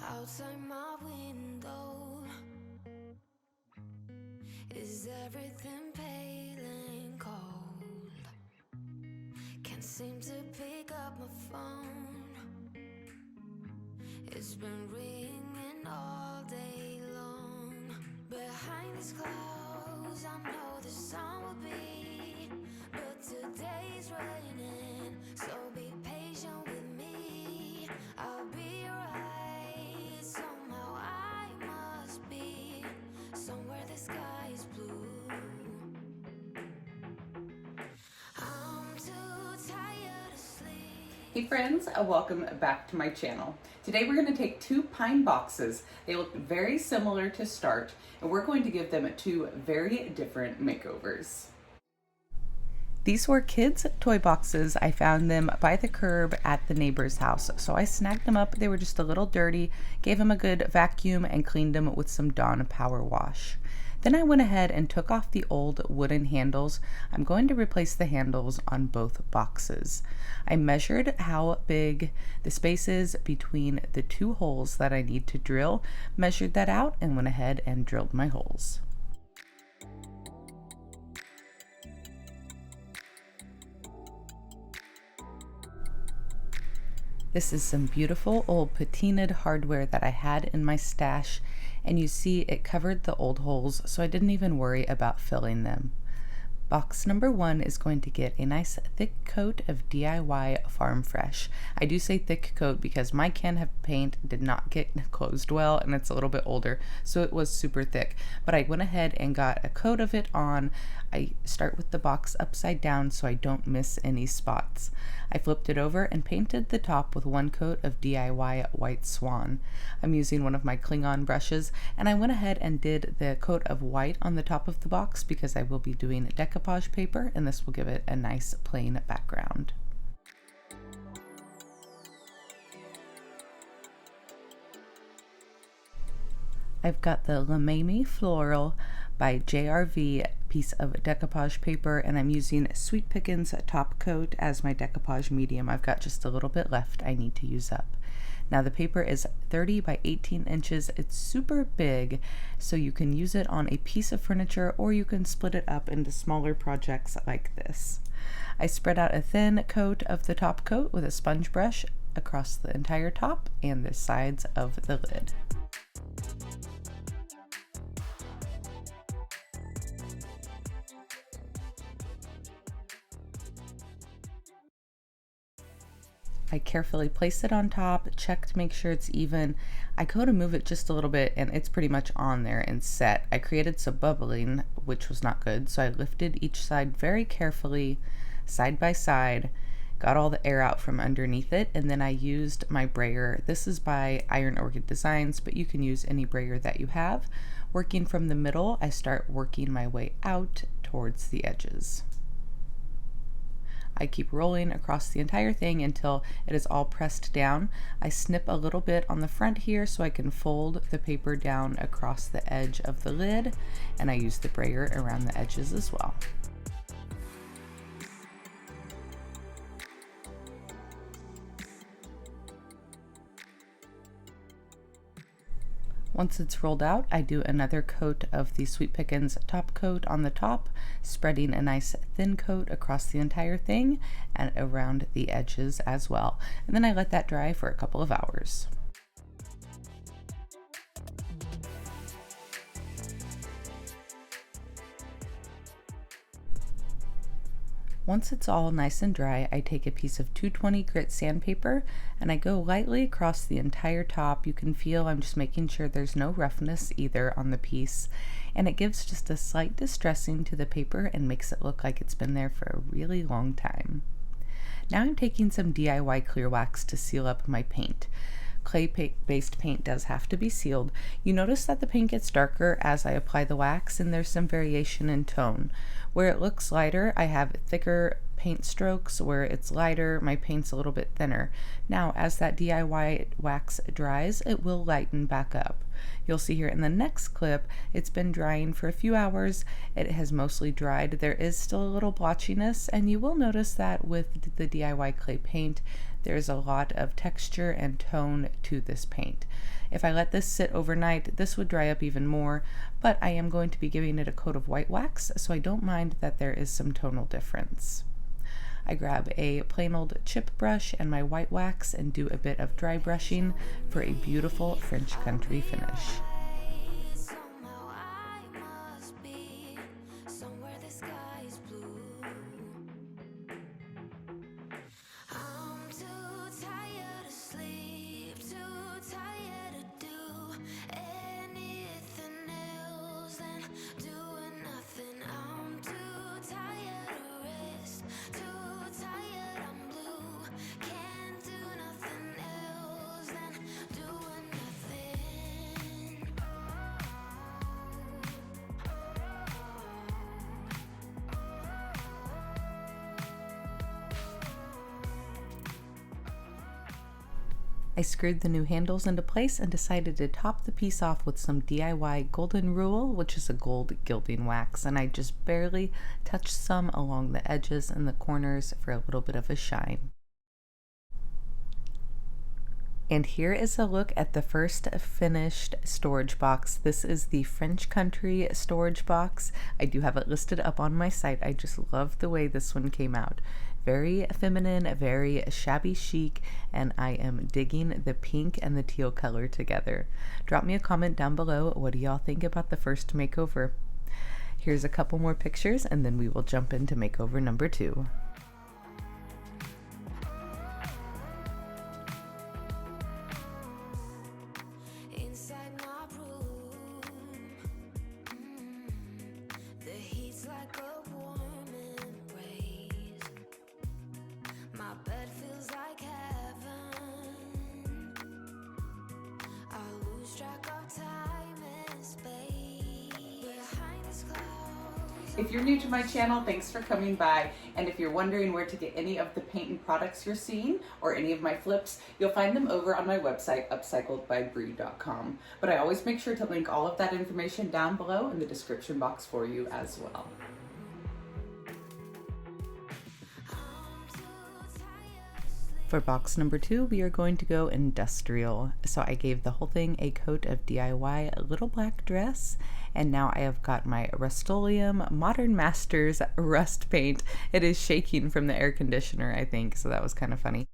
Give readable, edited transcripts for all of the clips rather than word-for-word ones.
Outside my window, is everything pale and cold? Can't seem to pick up my phone. It's been ringing all day long. Behind these clouds, I know the sun will be, but today's raining, so be patient with me. I'll be right. Somehow I must be somewhere the sky is blue. I'm too tired to sleep. Hey friends, welcome back to my channel. Today we're going to take two pine boxes. They look very similar to start, and we're going to give them two very different makeovers. These were kids' toy boxes. I found them by the curb at the neighbor's house. So I snagged them up. They were just a little dirty, gave them a good vacuum, and cleaned them with some Dawn power wash. Then I went ahead and took off the old wooden handles. I'm going to replace the handles on both boxes. I measured how big the space is between the two holes that I need to drill, measured that out, and went ahead and drilled my holes. This is some beautiful old patinaed hardware that I had in my stash, and you see it covered the old holes, so I didn't even worry about filling them. Box number 1 is going to get a nice thick coat of DIY Farm Fresh. I do say thick coat because my can of paint did not get closed well, and it's a little bit older, so it was super thick. But I went ahead and got a coat of it on. I start with the box upside down so I don't miss any spots. I flipped it over and painted the top with one coat of DIY White Swan. I'm using one of my Klingon brushes, and I went ahead and did the coat of white on the top of the box because I will be doing decoupage paper, and this will give it a nice plain background. I've got the Mamie Floral by JRV piece of decoupage paper, and I'm using Sweet Pickins top coat as my decoupage medium. I've got just a little bit left I need to use up. Now the paper is 30 by 18 inches. It's super big, so you can use it on a piece of furniture or you can split it up into smaller projects like this. I spread out a thin coat of the top coat with a sponge brush across the entire top and the sides of the lid. I carefully place it on top, check to make sure it's even. I go to move it just a little bit and it's pretty much on there and set. I created some bubbling, which was not good, so I lifted each side very carefully, side by side, got all the air out from underneath it, and then I used my brayer. This is by Iron Orchid Designs, but you can use any brayer that you have. Working from the middle, I start working my way out towards the edges. I keep rolling across the entire thing until it is all pressed down. I snip a little bit on the front here so I can fold the paper down across the edge of the lid, and I use the brayer around the edges as well. Once it's rolled out, I do another coat of the Sweet Pickins top coat on the top, spreading a nice thin coat across the entire thing and around the edges as well. And then I let that dry for a couple of hours. Once it's all nice and dry, I take a piece of 220 grit sandpaper and I go lightly across the entire top. You can feel I'm just making sure there's no roughness either on the piece, and it gives just a slight distressing to the paper and makes it look like it's been there for a really long time. Now I'm taking some DIY clear wax to seal up my paint. Clay-based paint does have to be sealed. You notice that the paint gets darker as I apply the wax, and there's some variation in tone. Where it looks lighter, I have thicker paint strokes. Where it's lighter, my paint's a little bit thinner. Now, as that DIY wax dries, it will lighten back up. You'll see here in the next clip, it's been drying for a few hours. It has mostly dried. There is still a little blotchiness, and you will notice that with the DIY clay paint, there's a lot of texture and tone to this paint. If I let this sit overnight, this would dry up even more, but I am going to be giving it a coat of white wax, so I don't mind that there is some tonal difference. I grab a plain old chip brush and my white wax and do a bit of dry brushing for a beautiful French country finish. I screwed the new handles into place and decided to top the piece off with some DIY golden rule, which is a gold gilding wax, and I just barely touched some along the edges and the corners for a little bit of a shine. And here is a look at the first finished storage box. This is the French Country storage box. I do have it listed up on my site. I just love the way this one came out. Very feminine, very shabby chic, and I am digging the pink and the teal color together. Drop me a comment down below. What do y'all think about the first makeover? Here's a couple more pictures, and then we will jump into makeover number 2. If you're new to my channel, thanks for coming by. And if you're wondering where to get any of the paint and products you're seeing or any of my flips, you'll find them over on my website, upcycledbybri.com. But I always make sure to link all of that information down below in the description box for you as well. For box number 2, we are going to go industrial. So I gave the whole thing a coat of DIY Little Black Dress, and now I have got my Rust-Oleum Modern Masters rust paint. It is shaking from the air conditioner, I think, so that was kind of funny.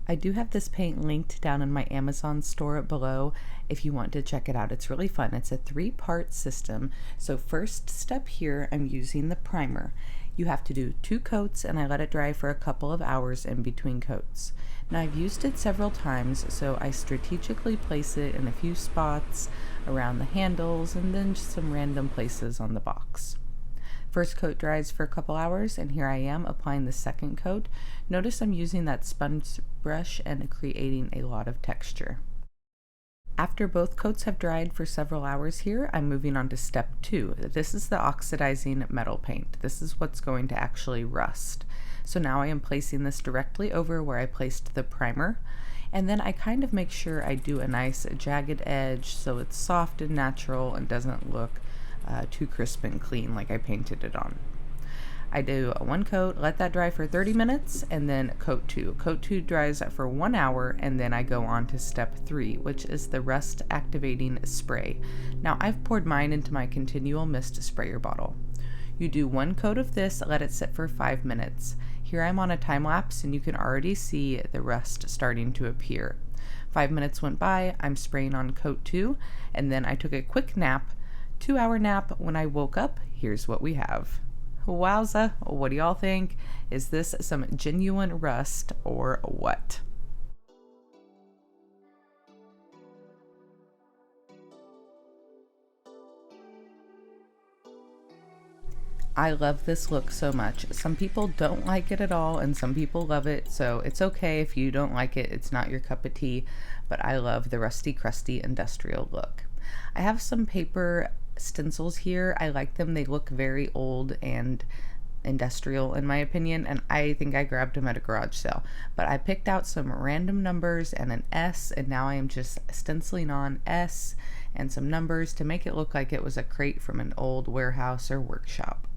I do have this paint linked down in my Amazon store below if you want to check it out. It's really fun. It's a 3-part system. So first step here, I'm using the primer. You have to do 2 coats, and I let it dry for a couple of hours in between coats. Now I've used it several times, so I strategically place it in a few spots around the handles and then just some random places on the box. First coat dries for a couple hours, and here I am applying the second coat. Notice I'm using that sponge brush and creating a lot of texture. After both coats have dried for several hours here, I'm moving on to step 2. This is the oxidizing metal paint. This is what's going to actually rust. So now I am placing this directly over where I placed the primer, and then I kind of make sure I do a nice jagged edge so it's soft and natural and doesn't look too crisp and clean like I painted it on. I do 1 coat, let that dry for 30 minutes, and then coat 2. Coat 2 dries for 1 hour, and then I go on to step 3, which is the rust activating spray. Now I've poured mine into my continual mist sprayer bottle. You do 1 coat of this, let it sit for 5 minutes. Here I'm on a time lapse, and you can already see the rust starting to appear. 5 minutes went by, I'm spraying on coat 2, and then I took a quick nap. 2-hour nap. When I woke up, here's what we have. Wowza, what do y'all think? Is this some genuine rust or what? I love this look so much. Some people don't like it at all, and some people love it, so it's okay if you don't like it. It's not your cup of tea, but I love the rusty, crusty industrial look. I have some paper stencils here. I like them. They look very old and industrial in my opinion, and I think I grabbed them at a garage sale. But I picked out some random numbers and an S, and now I am just stenciling on S and some numbers to make it look like it was a crate from an old warehouse or workshop.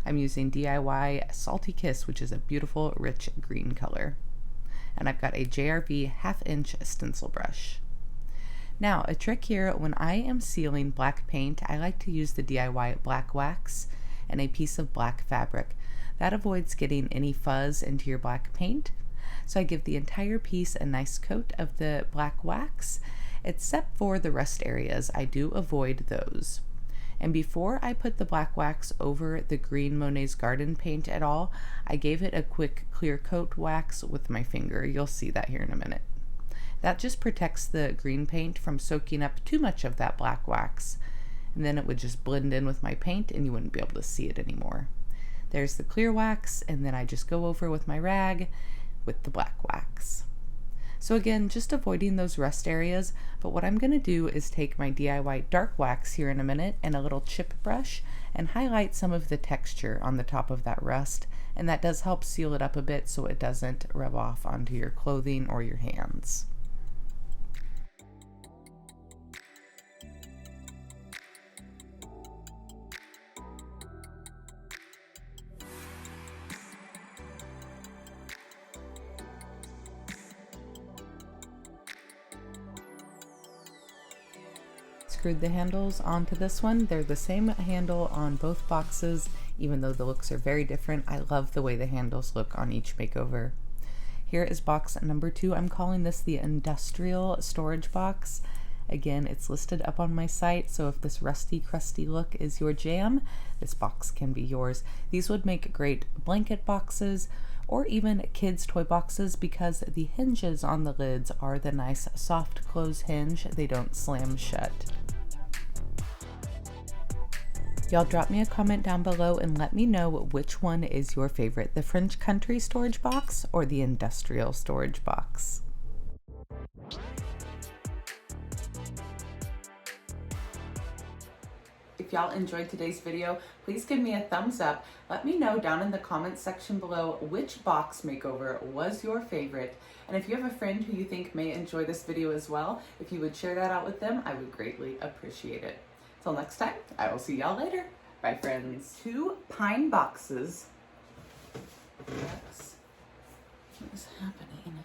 I'm using DIY Salty Kiss, which is a beautiful rich green color. And I've got a JRV 1/2 inch stencil brush. Now, a trick here, when I am sealing black paint, I like to use the DIY black wax and a piece of black fabric. That avoids getting any fuzz into your black paint. So I give the entire piece a nice coat of the black wax, except for the rust areas. I do avoid those. And before I put the black wax over the green Monet's Garden paint at all, I gave it a quick clear coat wax with my finger. You'll see that here in a minute. That just protects the green paint from soaking up too much of that black wax. And then it would just blend in with my paint and you wouldn't be able to see it anymore. There's the clear wax, and then I just go over with my rag with the black wax. So again, just avoiding those rust areas, but what I'm going to do is take my DIY dark wax here in a minute and a little chip brush and highlight some of the texture on the top of that rust, and that does help seal it up a bit so it doesn't rub off onto your clothing or your hands. Screwed the handles onto this one. They're the same handle on both boxes, even though the looks are very different. I love the way the handles look on each makeover. Here is box number 2. I'm calling this the industrial storage box. Again, it's listed up on my site, so if this rusty, crusty look is your jam, this box can be yours. These would make great blanket boxes or even kids' toy boxes because the hinges on the lids are the nice soft close hinge. They don't slam shut. Y'all drop me a comment down below and let me know which one is your favorite, the French country storage box or the industrial storage box. If y'all enjoyed today's video, please give me a thumbs up. Let me know down in the comments section below which box makeover was your favorite. And if you have a friend who you think may enjoy this video as well, if you would share that out with them, I would greatly appreciate it. Till next time, I will see y'all later. Bye, friends. 2 pine boxes. What is happening?